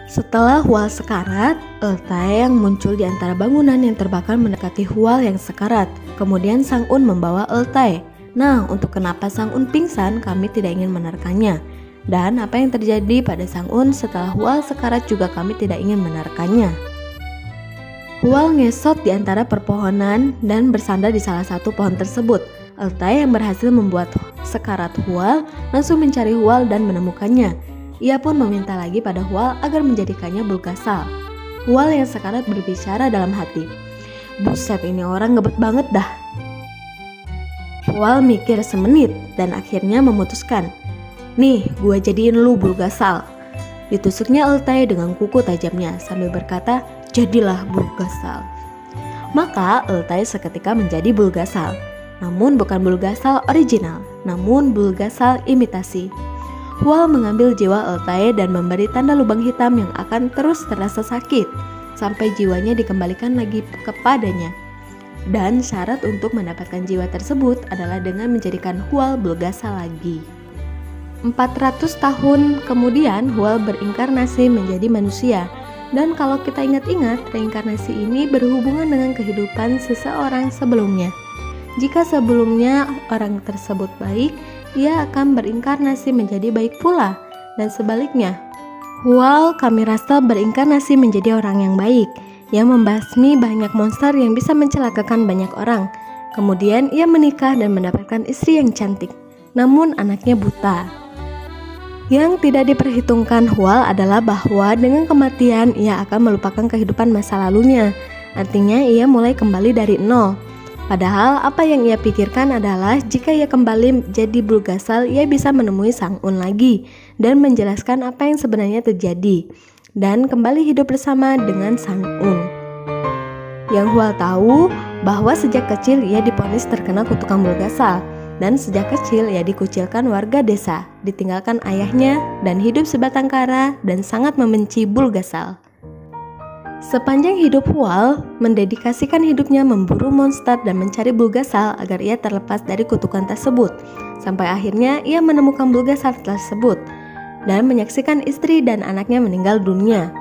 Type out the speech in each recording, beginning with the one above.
Setelah Hual sekarat, Eltae yang muncul di antara bangunan yang terbakar mendekati Hual yang sekarat. Kemudian Sang-un membawa Eltae. Nah, untuk kenapa Sang-un pingsan, kami tidak ingin menerkannya. Dan apa yang terjadi pada Sang-un setelah Hual sekarat juga kami tidak ingin menerkannya. Hual ngesot di antara perpohonan dan bersandar di salah satu pohon tersebut. Eltae yang berhasil membuat sekarat Hual langsung mencari Hual dan menemukannya. Ia pun meminta lagi pada Hual agar menjadikannya Bulgasal. Hual yang sekarat berbicara dalam hati, "Buset, ini orang ngebet banget dah." Hual mikir semenit dan akhirnya memutuskan, "Nih, gua jadiin lu Bulgasal." Ditusuknya Eltae dengan kuku tajamnya sambil berkata, "Jadilah Bulgasal." Maka Eltae seketika menjadi Bulgasal. Namun bukan Bulgasal original, namun Bulgasal imitasi. Hual mengambil jiwa Eltae dan memberi tanda lubang hitam yang akan terus terasa sakit sampai jiwanya dikembalikan lagi kepadanya. Dan syarat untuk mendapatkan jiwa tersebut adalah dengan menjadikan Hual Bulgasal lagi. 400 tahun kemudian Hual berinkarnasi menjadi manusia. Dan kalau kita ingat-ingat, reinkarnasi ini berhubungan dengan kehidupan seseorang sebelumnya. Jika sebelumnya orang tersebut baik, ia akan berinkarnasi menjadi baik pula, dan sebaliknya. Hual kami rasa berinkarnasi menjadi orang yang baik, yang membasmi banyak monster yang bisa mencelakakan banyak orang. Kemudian ia menikah dan mendapatkan istri yang cantik, namun anaknya buta. Yang tidak diperhitungkan Hual adalah bahwa dengan kematian ia akan melupakan kehidupan masa lalunya. Artinya ia mulai kembali dari nol. Padahal apa yang ia pikirkan adalah jika ia kembali jadi Bulgasal, ia bisa menemui Sang-un lagi dan menjelaskan apa yang sebenarnya terjadi dan kembali hidup bersama dengan Sang-un. Yang Hual tahu bahwa sejak kecil ia divonis terkena kutukan Bulgasal dan sejak kecil ia dikucilkan warga desa, ditinggalkan ayahnya dan hidup sebatang kara dan sangat membenci Bulgasal. Sepanjang hidup Hual mendedikasikan hidupnya memburu monster dan mencari Bulgasal agar ia terlepas dari kutukan tersebut. Sampai akhirnya ia menemukan Bulgasal tersebut dan menyaksikan istri dan anaknya meninggal dunia.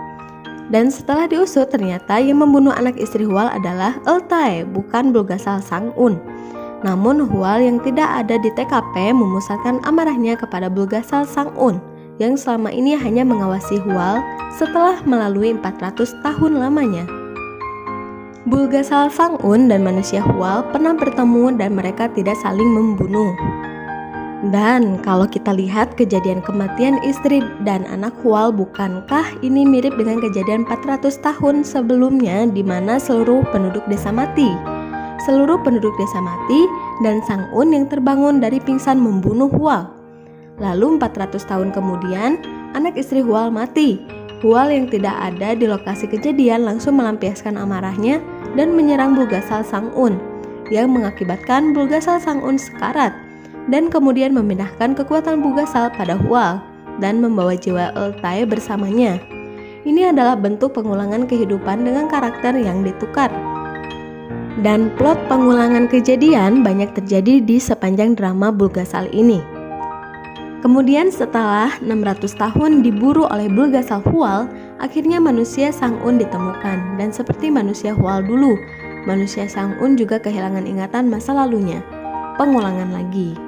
Dan setelah diusut ternyata yang membunuh anak istri Hual adalah Eltae, bukan Bulgasal Sang-un. Namun Hual yang tidak ada di TKP memusatkan amarahnya kepada Bulgasal Sang-un yang selama ini hanya mengawasi Hual setelah melalui 400 tahun lamanya. Bulgasal Sang-un dan manusia Hual pernah bertemu dan mereka tidak saling membunuh. Dan kalau kita lihat kejadian kematian istri dan anak Hual, bukankah ini mirip dengan kejadian 400 tahun sebelumnya di mana seluruh penduduk desa mati? Seluruh penduduk desa mati dan Sang-un yang terbangun dari pingsan membunuh Hual. Lalu 400 tahun kemudian, anak istri Hual mati. Hual yang tidak ada di lokasi kejadian langsung melampiaskan amarahnya dan menyerang Bulgasal Sang-un, yang mengakibatkan Bulgasal Sang-un sekarat, dan kemudian memindahkan kekuatan Bulgasal pada Hual dan membawa jiwa Eltae bersamanya. Ini adalah bentuk pengulangan kehidupan dengan karakter yang ditukar. Dan plot pengulangan kejadian banyak terjadi di sepanjang drama Bulgasal ini. Kemudian setelah 600 tahun diburu oleh Bulgasal Hual, akhirnya manusia Sang-un ditemukan. Dan seperti manusia Hual dulu, manusia Sang-un juga kehilangan ingatan masa lalunya. Pengulangan lagi.